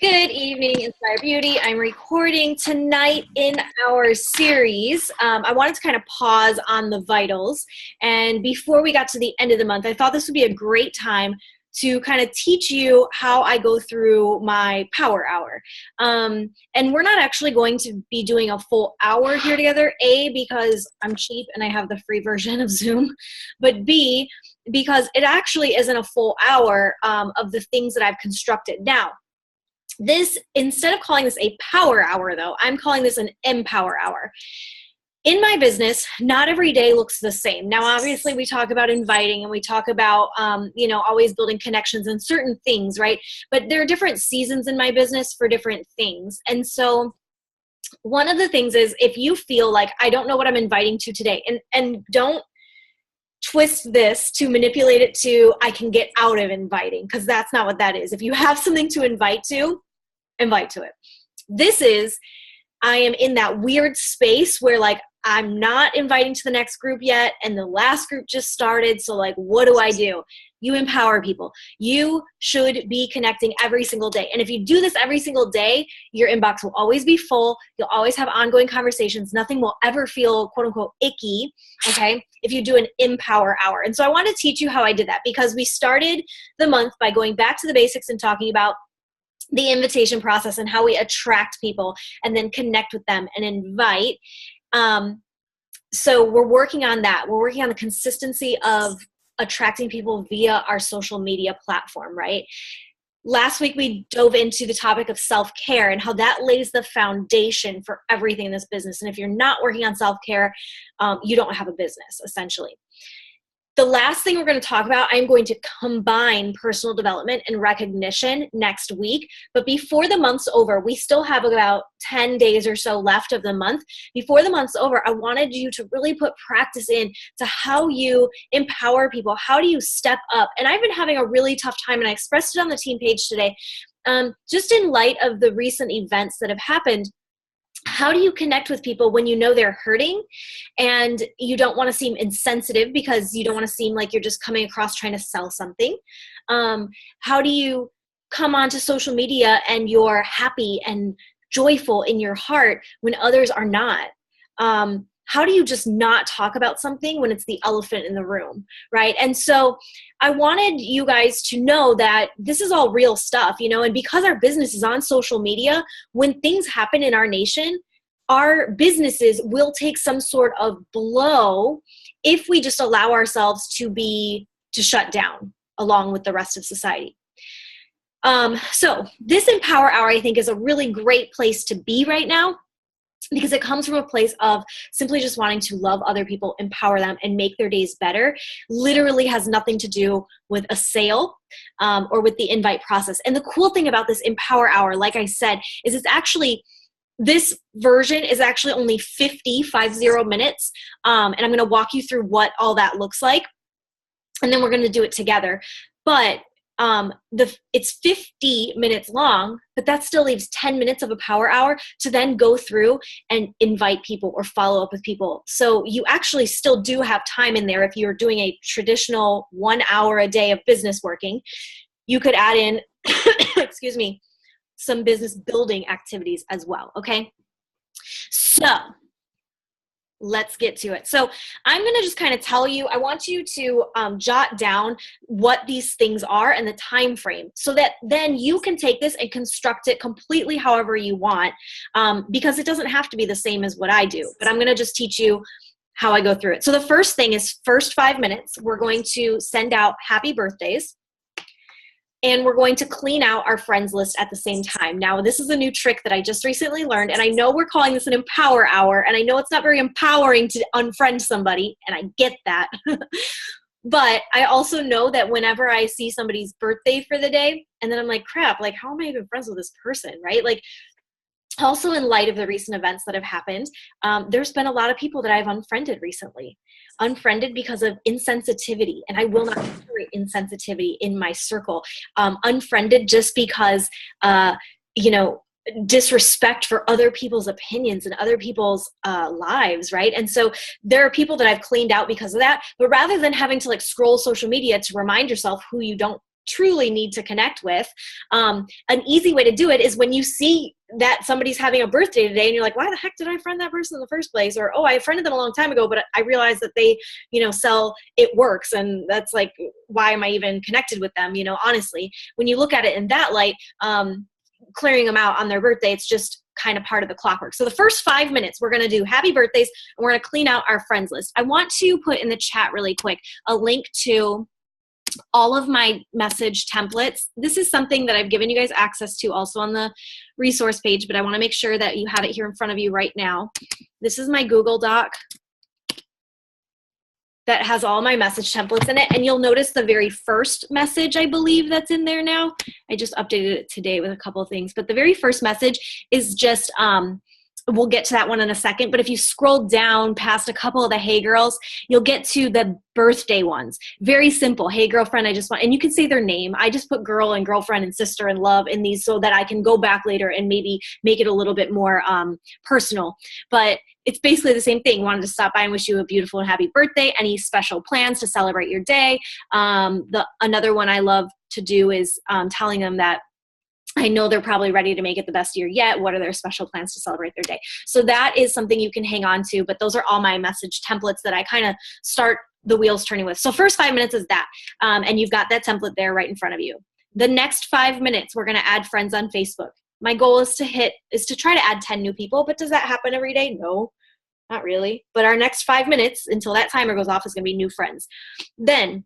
Good evening, Inspire Beauty. I'm recording tonight in our series. I wanted to kind of pause on the vitals. And before we got to the end of the month, I thought this would be a great time to kind of teach you how I go through my power hour. And we're not actually going to be doing a full hour here together, A, because I'm cheap and I have the free version of Zoom, but B, because it actually isn't a full hour of the things that I've constructed. Now, this, instead of calling this a power hour though, I'm calling this an emPOWER hour. In my business, not every day looks the same. Now, obviously we talk about inviting and we talk about, always building connections and certain things, right? But there are different seasons in my business for different things. And so one of the things is, if you feel like I don't know what I'm inviting to today, and don't twist this to manipulate it to I can get out of inviting, because that's not what that is. If you have something to invite to it. This is, I am in that weird space where like I'm not inviting to the next group yet and the last group just started, so like what do? You empower people. You should be connecting every single day. And if you do this every single day, your inbox will always be full. You'll always have ongoing conversations. Nothing will ever feel quote unquote icky, okay, if you do an emPOWER hour. And so I want to teach you how I did that, because we started the month by going back to the basics and talking about the invitation process and how we attract people and then connect with them and invite. So we're working on that. We're working on the consistency of attracting people via our social media platform, right? Last week, we dove into the topic of self-care and how that lays the foundation for everything in this business. And if you're not working on self-care, you don't have a business, essentially. The last thing we're going to talk about, I'm going to combine personal development and recognition next week. But before the month's over, we still have about 10 days or so left of the month. Before the month's over, I wanted you to really put practice in to how you empower people. How do you step up? And I've been having a really tough time, and I expressed it on the team page today. Just in light of the recent events that have happened, how do you connect with people when you know they're hurting and you don't want to seem insensitive because you don't want to seem like you're just coming across trying to sell something? How do you come onto social media and you're happy and joyful in your heart when others are not? How do you just not talk about something when it's the elephant in the room, right? And so I wanted you guys to know that this is all real stuff, and because our business is on social media, when things happen in our nation, our businesses will take some sort of blow if we just allow ourselves to shut down along with the rest of society. So this emPOWER hour, I think, is a really great place to be right now, because it comes from a place of simply just wanting to love other people, empower them, and make their days better. Literally has nothing to do with a sale or with the invite process. And the cool thing about this emPOWER hour, like I said, is this version is actually only 50 minutes. And I'm going to walk you through what all that looks like. And then we're going to do it together. But it's 50 minutes long, but that still leaves 10 minutes of a power hour to then go through and invite people or follow up with people. So you actually still do have time in there. If you're doing a traditional 1 hour a day of business working, you could add in, excuse me, some business building activities as well. Okay. So let's get to it. So I'm going to just kind of tell you, I want you to jot down what these things are and the time frame, so that then you can take this and construct it completely however you want, because it doesn't have to be the same as what I do, but I'm going to just teach you how I go through it. So the first thing is, first 5 minutes, we're going to send out happy birthdays. And we're going to clean out our friends list at the same time. Now, this is a new trick that I just recently learned, and I know we're calling this an emPOWER hour, and I know it's not very empowering to unfriend somebody, and I get that. But I also know that whenever I see somebody's birthday for the day, and then I'm like, crap, like, how am I even friends with this person, right? Like, also in light of the recent events that have happened, there's been a lot of people that I've unfriended recently. Unfriended because of insensitivity, and I will not tolerate insensitivity in my circle. Unfriended just because, disrespect for other people's opinions and other people's lives, right? And so there are people that I've cleaned out because of that. But rather than having to like scroll social media to remind yourself who you don't truly need to connect with. An easy way to do it is when you see that somebody's having a birthday today and you're like, why the heck did I friend that person in the first place? Or, oh, I friended them a long time ago, but I realized that they, sell It Works. And that's like, why am I even connected with them? Honestly, when you look at it in that light, clearing them out on their birthday, it's just kind of part of the clockwork. So the first 5 minutes, we're going to do happy birthdays and we're going to clean out our friends list. I want to put in the chat really quick a link to all of my message templates. This is something that I've given you guys access to also on the resource page, but I want to make sure that you have it here in front of you right now. This is my Google Doc that has all my message templates in it. And you'll notice the very first message, I believe, that's in there now. I just updated it today with a couple of things, but the very first message is just, we'll get to that one in a second, but if you scroll down past a couple of the hey girls, you'll get to the birthday ones. Very simple. Hey girlfriend, I just want, and you can say their name. I just put girl and girlfriend and sister and love in these so that I can go back later and maybe make it a little bit more personal. But it's basically the same thing. Wanted to stop by and wish you a beautiful and happy birthday. Any special plans to celebrate your day? Another one I love to do is telling them that I know they're probably ready to make it the best year yet. What are their special plans to celebrate their day? So that is something you can hang on to, but those are all my message templates that I kind of start the wheels turning with. So first 5 minutes is that, and you've got that template there right in front of you. The next 5 minutes, we're going to add friends on Facebook. My goal is to try to add 10 new people, but does that happen every day? No, not really. But our next 5 minutes until that timer goes off is going to be new friends. Then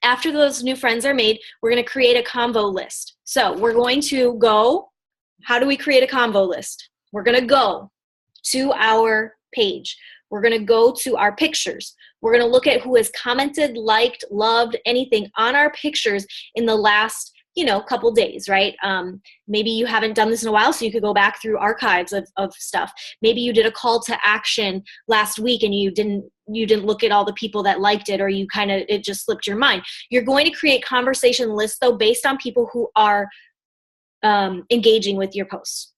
after those new friends are made, we're going to create a convo list. So we're going to go, how do we create a convo list? We're going to go to our page. We're going to go to our pictures. We're going to look at who has commented, liked, loved, anything on our pictures in the last couple days, right? Maybe you haven't done this in a while, so you could go back through archives of stuff. Maybe you did a call to action last week and you didn't look at all the people that liked it, or it just slipped your mind. You're going to create conversation lists though, based on people who are engaging with your posts.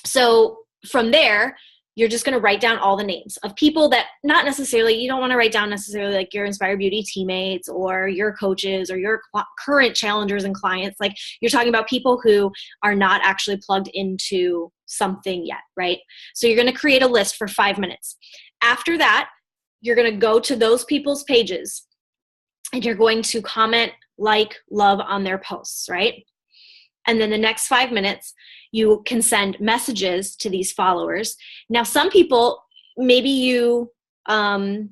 So from there, you're just going to write down all the names of people that not necessarily, you don't want to write down necessarily like your Inspire Beauty teammates or your coaches or your current challengers and clients. Like you're talking about people who are not actually plugged into something yet, right? So you're going to create a list for 5 minutes. After that, you're going to go to those people's pages and you're going to comment, like, love on their posts, right? And then the next 5 minutes, you can send messages to these followers. Now, some people, maybe you, of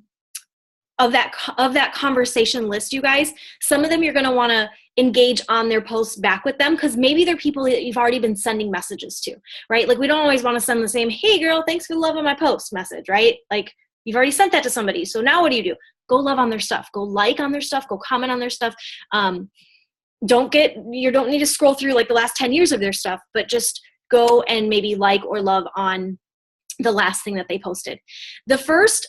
that conversation list, you guys, some of them you're going to want to engage on their posts back with them because maybe they're people that you've already been sending messages to, right? Like we don't always want to send the same, hey girl, thanks for loving my post message, right? Like you've already sent that to somebody. So now what do? Go love on their stuff. Go like on their stuff. Go comment on their stuff. You don't need to scroll through like the last 10 years of their stuff, but just go and maybe like or love on the last thing that they posted. The first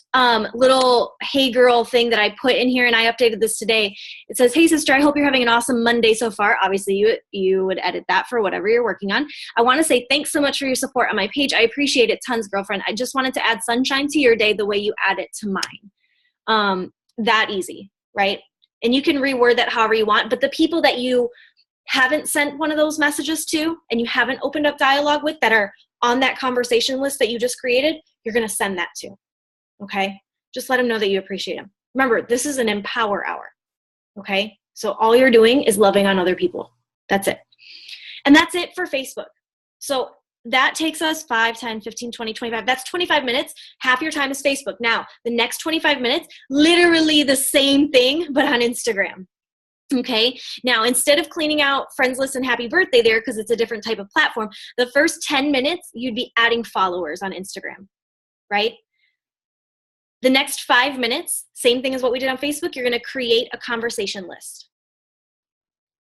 little hey girl thing that I put in here, and I updated this today, it says, hey sister, I hope you're having an awesome Monday so far. Obviously you would edit that for whatever you're working on. I want to say thanks so much for your support on my page. I appreciate it tons, girlfriend. I just wanted to add sunshine to your day the way you add it to mine. That easy, right? And you can reword that however you want, but the people that you haven't sent one of those messages to and you haven't opened up dialogue with that are on that conversation list that you just created, you're going to send that to, okay? Just let them know that you appreciate them. Remember, this is an empower hour, okay? So all you're doing is loving on other people. That's it. And that's it for Facebook. So that takes us 5, 10, 15, 20, 25. That's 25 minutes. Half your time is Facebook. Now, the next 25 minutes, literally the same thing, but on Instagram. Okay. Now, instead of cleaning out friends list and happy birthday there, because it's a different type of platform, the first 10 minutes, you'd be adding followers on Instagram, right? The next 5 minutes, same thing as what we did on Facebook, you're going to create a conversation list.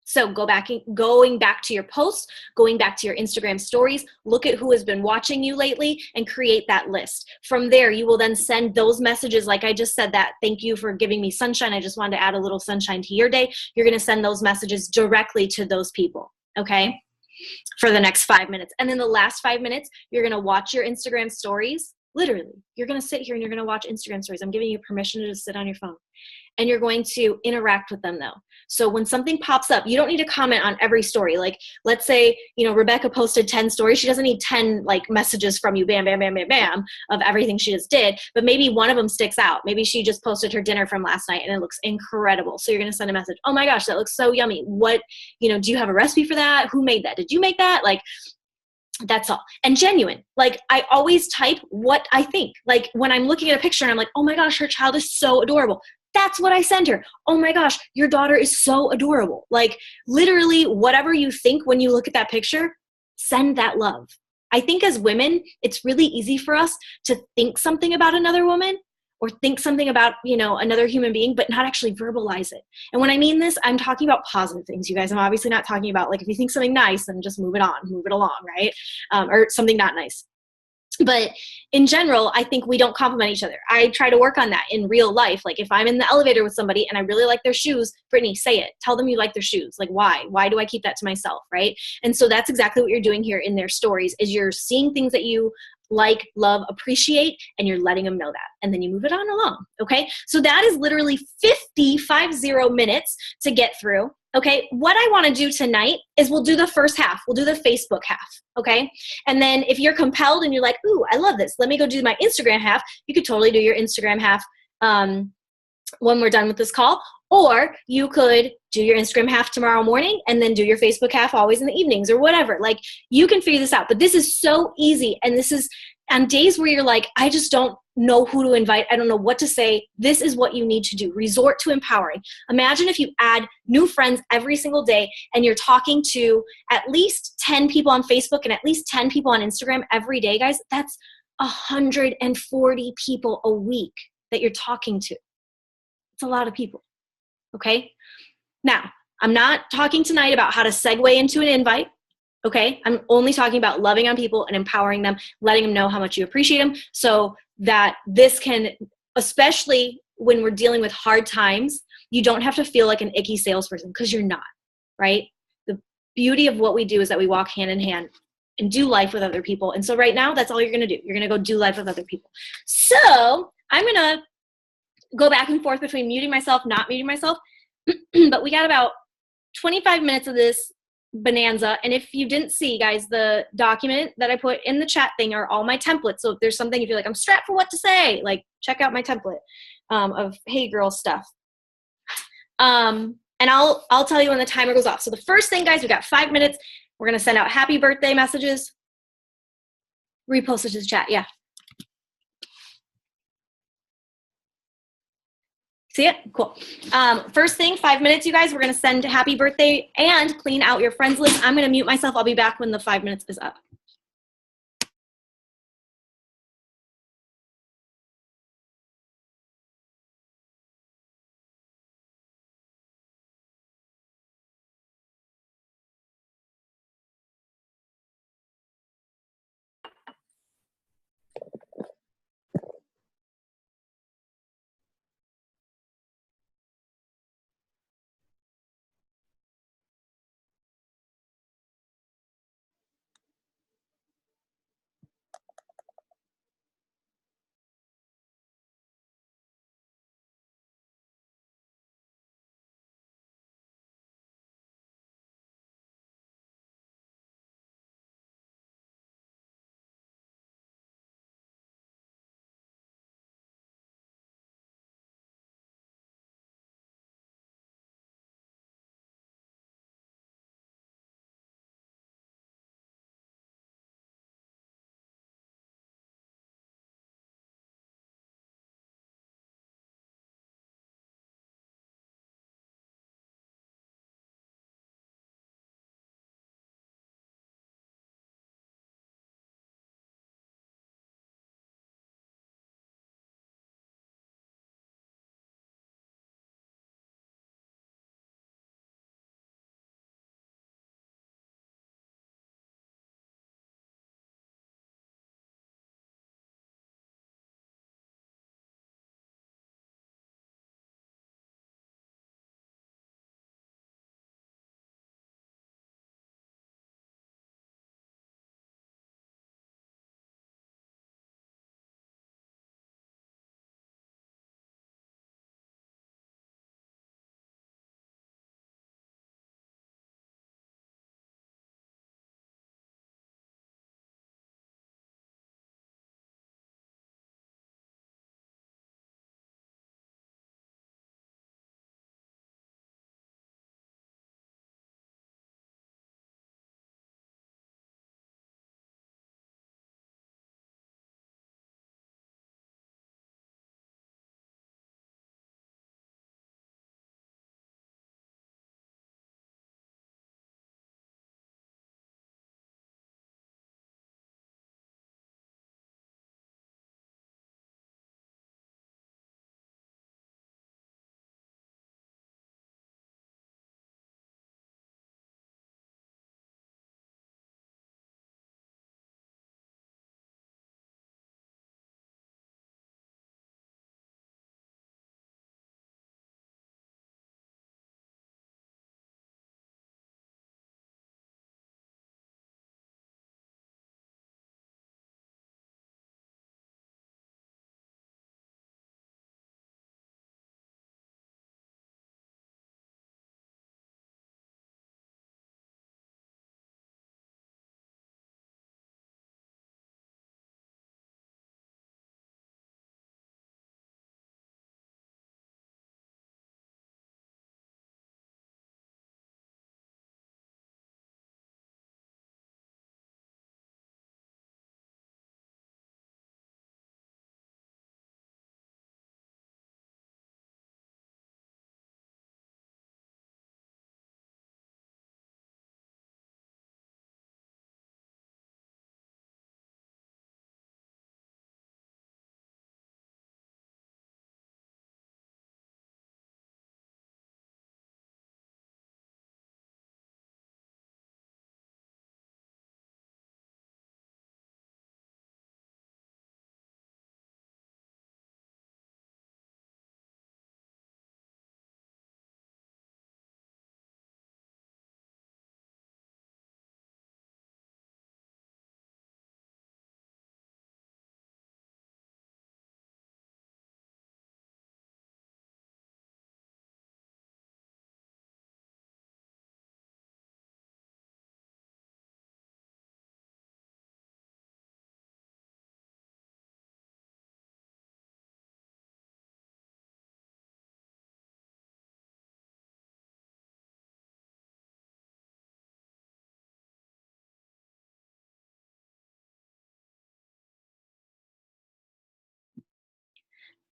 So going back to your posts, going back to your Instagram stories, look at who has been watching you lately and create that list. From there, you will then send those messages like I just said that, thank you for giving me sunshine. I just wanted to add a little sunshine to your day. You're going to send those messages directly to those people, okay, for the next 5 minutes. And then the last 5 minutes, you're going to watch your Instagram stories, Literally, you're going to sit here and you're going to watch Instagram stories. I'm giving you permission to just sit on your phone. And you're going to interact with them though. So when something pops up, you don't need to comment on every story. Like, let's say, Rebecca posted 10 stories. She doesn't need 10 like messages from you, bam, bam, bam, bam, bam, of everything she just did. But maybe one of them sticks out. Maybe she just posted her dinner from last night and it looks incredible. So you're going to send a message. Oh my gosh, that looks so yummy. What, do you have a recipe for that? Who made that? Did you make that? Like, that's all. And genuine. Like, I always type what I think. Like, when I'm looking at a picture and I'm like, oh my gosh, her child is so adorable. That's what I send her. Oh my gosh, your daughter is so adorable. Like, literally, whatever you think when you look at that picture, send that love. I think as women, it's really easy for us to think something about another woman or think something about, another human being, but not actually verbalize it. And when I mean this, I'm talking about positive things, you guys. I'm obviously not talking about, like, if you think something nice, then just move it along, right? Or something not nice. But in general, I think we don't compliment each other. I try to work on that in real life. Like, if I'm in the elevator with somebody and I really like their shoes, Brittany, say it. Tell them you like their shoes. Like, why? Why do I keep that to myself, right? And so that's exactly what you're doing here in their stories, is you're seeing things that you like, love, appreciate, and you're letting them know that. And then you move it on along, okay? So that is literally 50 minutes to get through. Okay, what I want to do tonight is we'll do the first half. We'll do the Facebook half, okay? And then if you're compelled and you're like, ooh, I love this, let me go do my Instagram half, you could totally do your Instagram half when we're done with this call. Or you could do your Instagram half tomorrow morning and then do your Facebook half always in the evenings or whatever. Like, you can figure this out. But this is so easy. And this is on days where you're like, I just don't know who to invite. I don't know what to say. This is what you need to do. Resort to empowering. Imagine if you add new friends every single day and you're talking to at least 10 people on Facebook and at least 10 people on Instagram every day, guys. That's 140 people a week that you're talking to. It's a lot of people. Okay. Now, I'm not talking tonight about how to segue into an invite. Okay. I'm only talking about loving on people and empowering them, letting them know how much you appreciate them, so that this can, especially when we're dealing with hard times, you don't have to feel like an icky salesperson, because you're not, right? The beauty of what we do is that we walk hand in hand and do life with other people. And so right now, that's all you're going to do. You're going to go do life with other people. So I'm going to go back and forth between muting myself, not muting myself. But we got about 25 minutes of this bonanza. And if you didn't see, guys, the document that I put in the chat thing are all my templates. So if there's something, if you're like, I'm strapped for what to say, like, check out my template of Hey Girl stuff. And I'll tell you when the timer goes off. So the first thing, guys, we got 5 minutes. We're going to send out happy birthday messages. Repost it to the chat. Yeah. See it? Cool. First thing, 5 minutes, you guys. We're going to send happy birthday and clean out your friends list. I'm going to mute myself. I'll be back when the 5 minutes is up.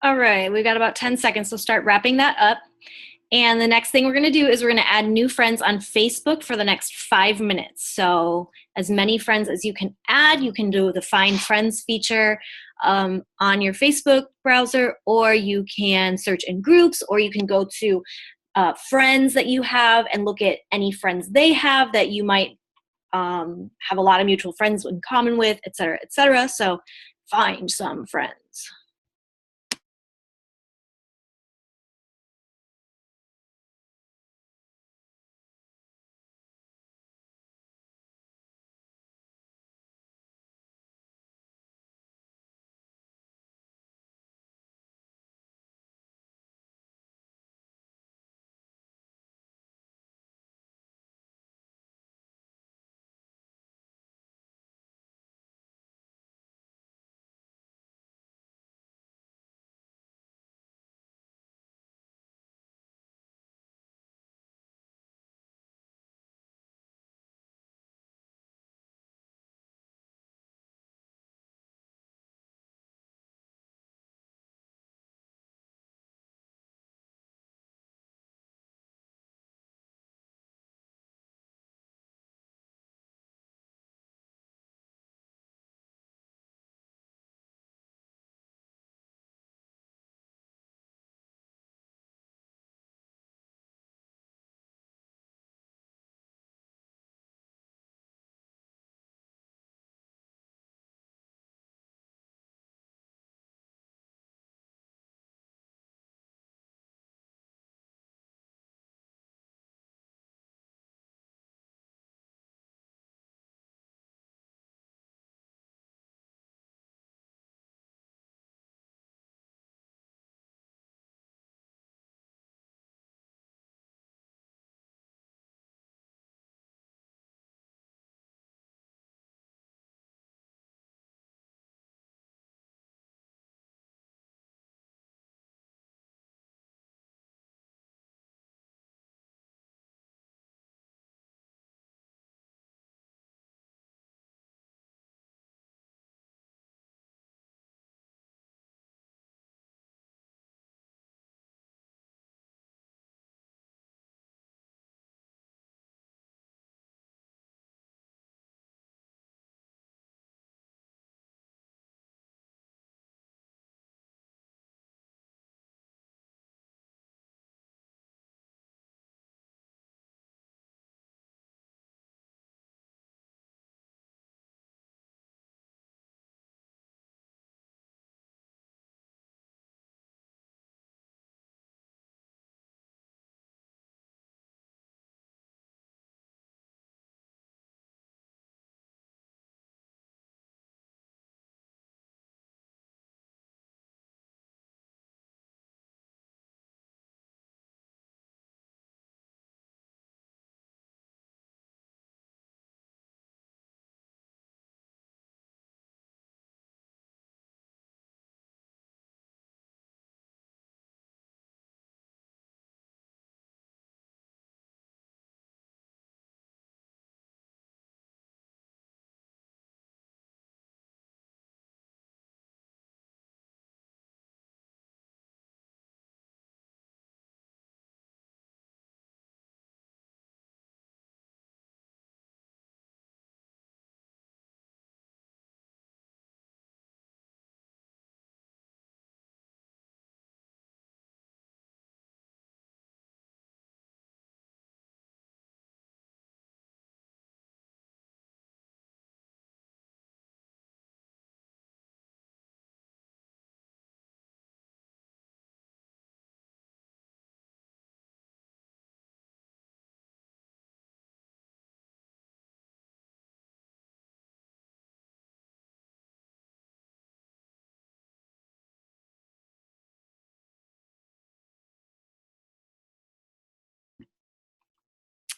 All right, we've got about 10 seconds, so start wrapping that up. And the next thing we're going to do is we're going to add new friends on Facebook for the next 5 minutes. So as many friends as you can add, you can do the Find Friends feature on your Facebook browser, or you can search in groups, or you can go to friends that you have and look at any friends they have that you might have a lot of mutual friends in common with, et cetera, et cetera. So find some friends.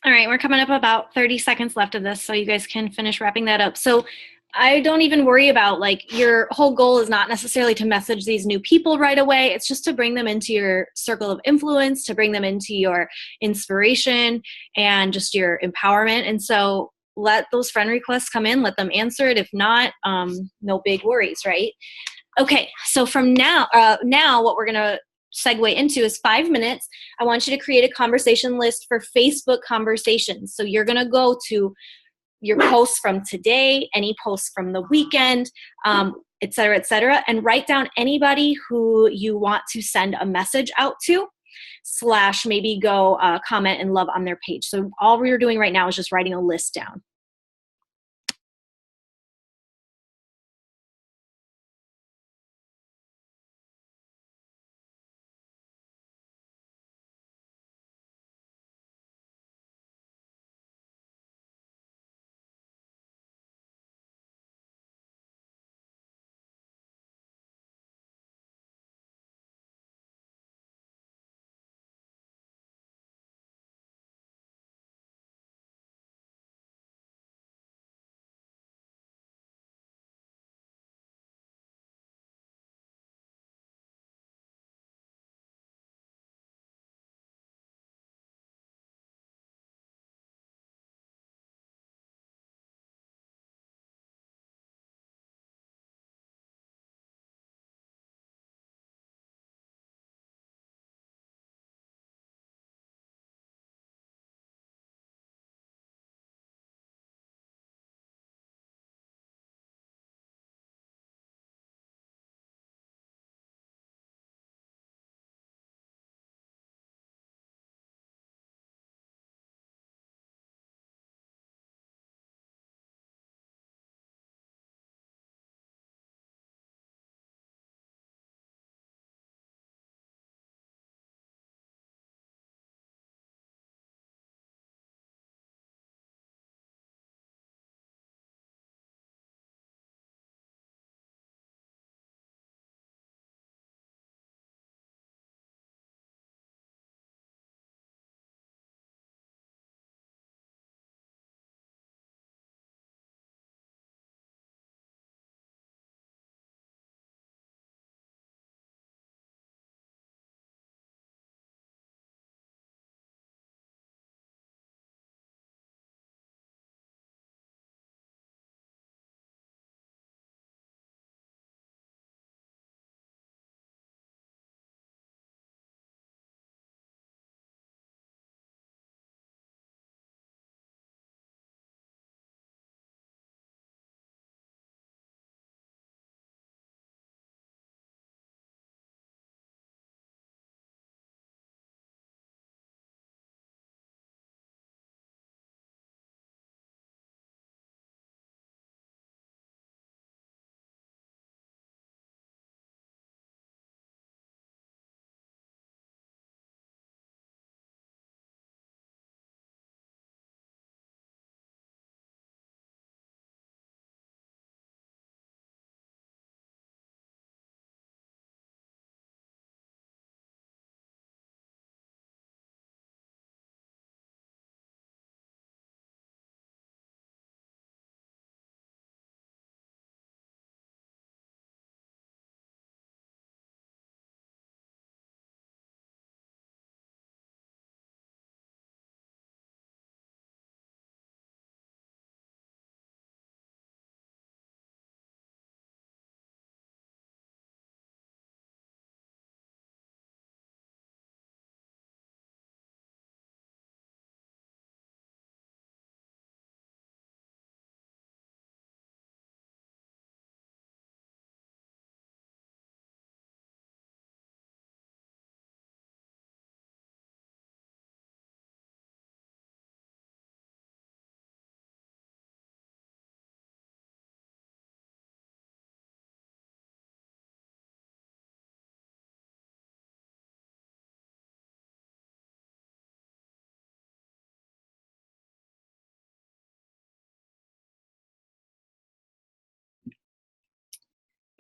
All right, we're coming up about 30 seconds left of this, so you guys can finish wrapping that up. So I don't even worry about, like, your whole goal is not necessarily to message these new people right away. It's just to bring them into your circle of influence, to bring them into your inspiration and just your empowerment. And so let those friend requests come in, let them answer it. If not, no big worries, right? Okay, so from now, what we're gonna segue into is 5 minutes. I want you to create a conversation list for Facebook conversations. So you're gonna go to your posts from today, any posts from the weekend, et cetera, and write down anybody who you want to send a message out to, / maybe go comment and love on their page. So all we're doing right now is just writing a list down.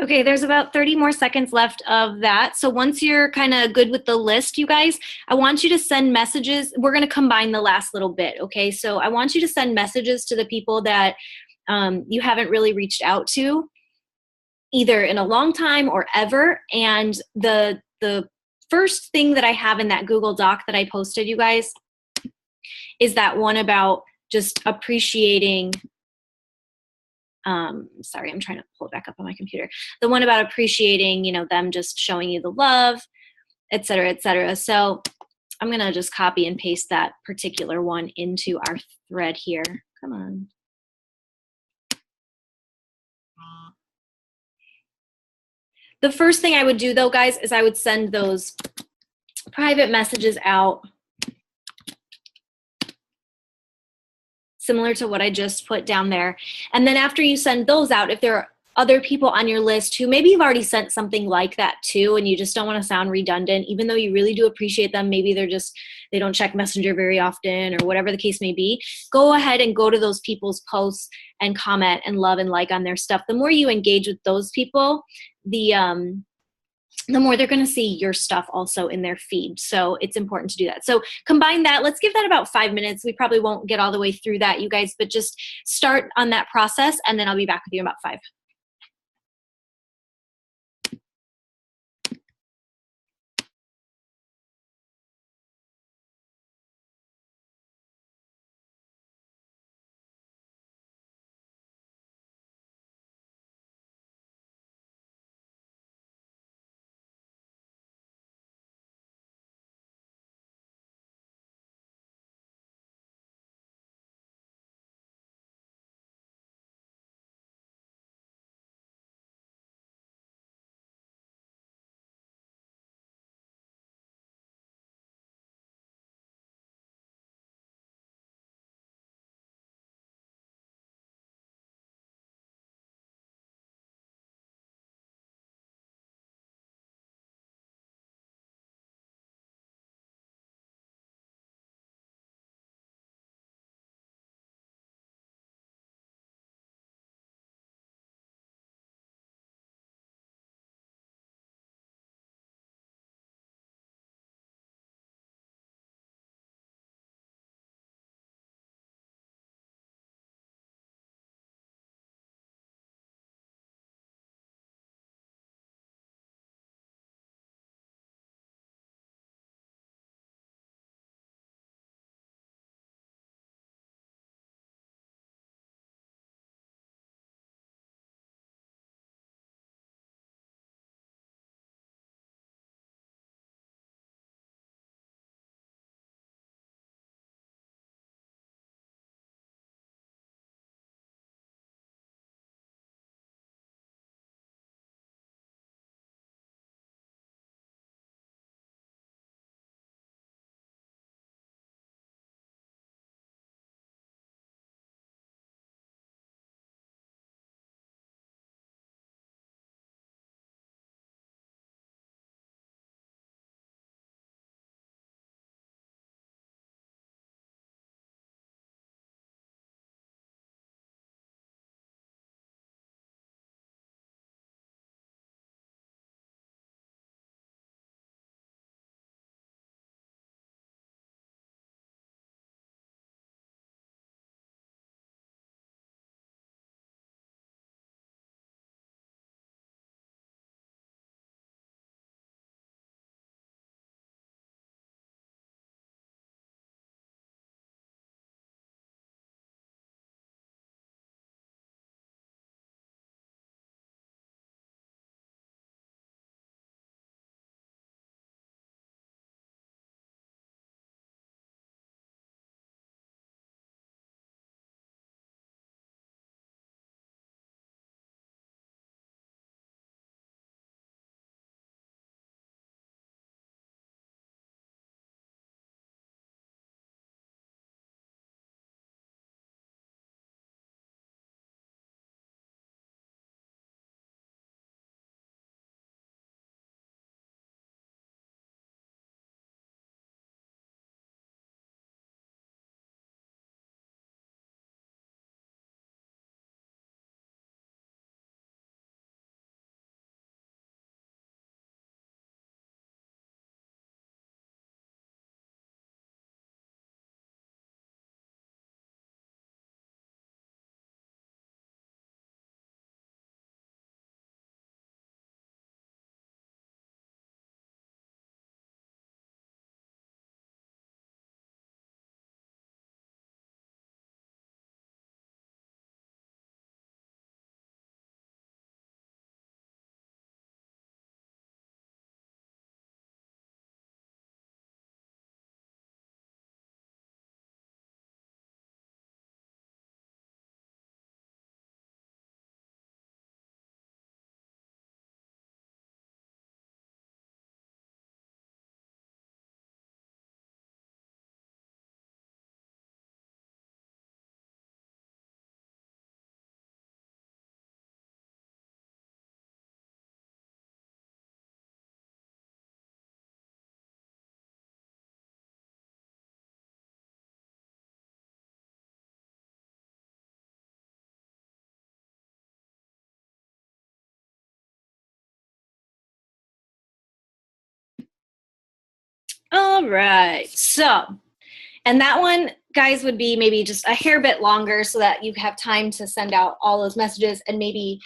Okay, there's about 30 more seconds left of that. So once you're kind of good with the list, you guys, I want you to send messages. We're going to combine the last little bit, okay? So I want you to send messages to the people that you haven't really reached out to, either in a long time or ever. And the first thing that I have in that Google Doc that I posted, you guys, is that one about just appreciating Sorry, I'm trying to pull it back up on my computer. The one about appreciating, them just showing you the love, et cetera, et cetera. So I'm going to just copy and paste that particular one into our thread here. Come on. The first thing I would do though, guys, is I would send those private messages out similar to what I just put down there. And then after you send those out, if there are other people on your list who maybe you've already sent something like that to, and you just don't want to sound redundant, even though you really do appreciate them, maybe they don't check Messenger very often or whatever the case may be, go ahead and go to those people's posts and comment and love and like on their stuff. The more you engage with those people, the more they're going to see your stuff also in their feed. So it's important to do that. So combine that. Let's give that about 5 minutes. We probably won't get all the way through that, you guys, but just start on that process, and then I'll be back with you in about 5. All right. So, and that one, guys, would be maybe just a hair bit longer so that you have time to send out all those messages and maybe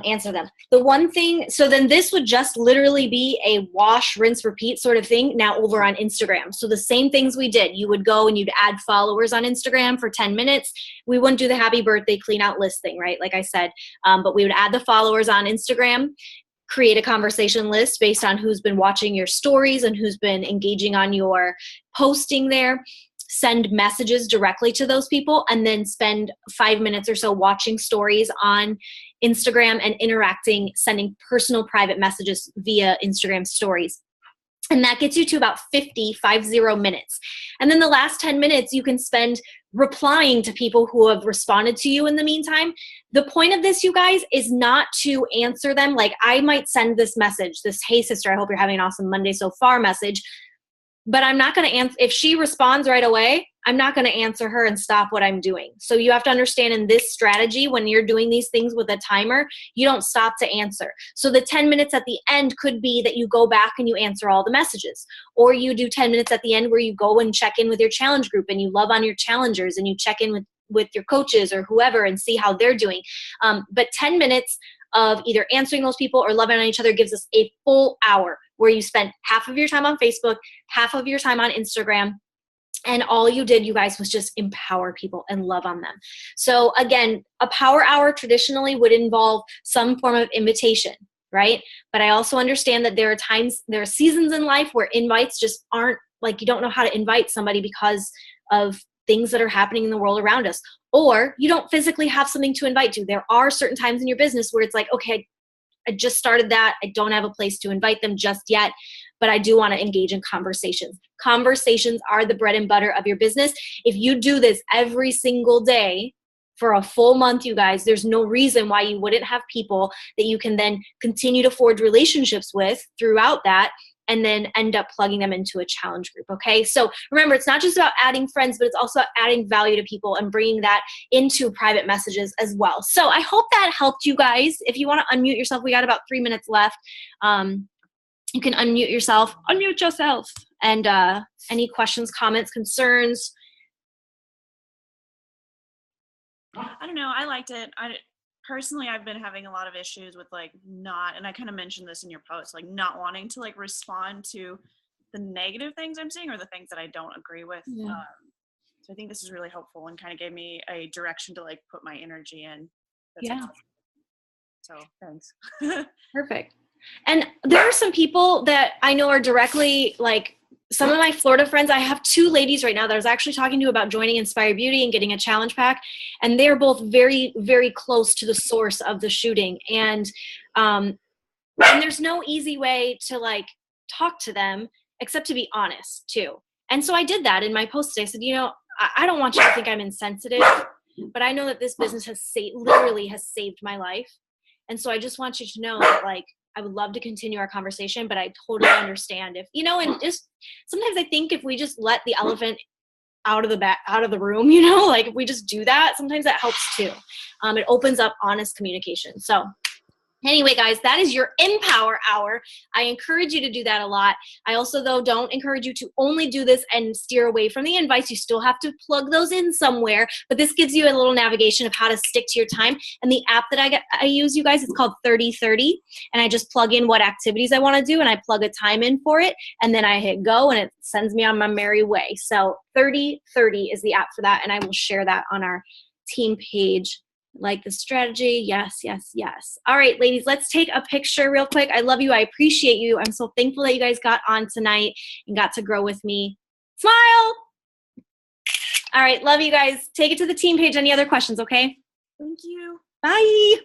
answer them. The one thing, so then this would just literally be a wash, rinse, repeat sort of thing now over on Instagram. So the same things we did, you would go and you'd add followers on Instagram for 10 minutes. We wouldn't do the happy birthday clean out list thing, right? Like I said, but we would add the followers on Instagram, create a conversation list based on who's been watching your stories and who's been engaging on your posting there. Send messages directly to those people, and then spend 5 minutes or so watching stories on Instagram and interacting, sending personal private messages via Instagram stories. And that gets you to about 50 minutes. And then the last 10 minutes you can spend replying to people who have responded to you in the meantime. The point of this, you guys, is not to answer them. Like, I might send this message, this, "Hey sister, I hope you're having an awesome Monday so far" message. But I'm not going to answer. If she responds right away, I'm not going to answer her and stop what I'm doing. So you have to understand, in this strategy, when you're doing these things with a timer, you don't stop to answer. So the 10 minutes at the end could be that you go back and you answer all the messages. Or you do 10 minutes at the end where you go and check in with your challenge group and you love on your challengers and you check in with your coaches or whoever and see how they're doing. But 10 minutes of either answering those people or loving on each other gives us a full hour where you spend half of your time on Facebook, half of your time on Instagram, and all you did, you guys, was just empower people and love on them. So again, a power hour traditionally would involve some form of invitation, right? But I also understand that there are seasons in life where invites just aren't, like, you don't know how to invite somebody because of things that are happening in the world around us, or you don't physically have something to invite to. There are certain times in your business where it's like, okay, I just started that. I don't have a place to invite them just yet, but I do want to engage in conversations. Conversations are the bread and butter of your business. If you do this every single day for a full month, you guys, there's no reason why you wouldn't have people that you can then continue to forge relationships with throughout that, and then end up plugging them into a challenge group, okay? So remember, it's not just about adding friends, but it's also adding value to people and bringing that into private messages as well. So I hope that helped you guys. If you want to unmute yourself, we got about 3 minutes left. You can unmute yourself. And any questions, comments, concerns? I don't know. I liked it. Personally, I've been having a lot of issues with and I kind of mentioned this in your post, like not wanting to respond to the negative things I'm seeing or the things that I don't agree with. Yeah. So I think this is really helpful and kind of gave me a direction to put my energy in. Yeah. So thanks. Perfect. And there are some people that I know are directly some of my Florida friends. I have 2 ladies right now that I was actually talking to about joining inspirebeauty and getting a challenge pack. And they're both very, very close to the source of the shooting. And there's no easy way to talk to them except to be honest too. And so I did that in my post today. I said, I don't want you to think I'm insensitive, but I know that this business has literally saved my life. And so I just want you to know that I would love to continue our conversation, but I totally understand if, and just sometimes I think if we just let the elephant out of the room, if we just do that, sometimes that helps too. It opens up honest communication. So anyway, guys, that is your emPOWER hour. I encourage you to do that a lot. I also, though, don't encourage you to only do this and steer away from the invites. You still have to plug those in somewhere, but this gives you a little navigation of how to stick to your time. And the app that I use, you guys, it's called 3030, and I just plug in what activities I want to do, and I plug a time in for it, and then I hit go, and it sends me on my merry way. So 3030 is the app for that, and I will share that on our team page. Like the strategy. Yes, yes, yes. All right, ladies, let's take a picture real quick. I love you. I appreciate you. I'm so thankful that you guys got on tonight and got to grow with me. Smile. All right, love you guys. Take it to the team page. Any other questions, okay? Thank you. Bye.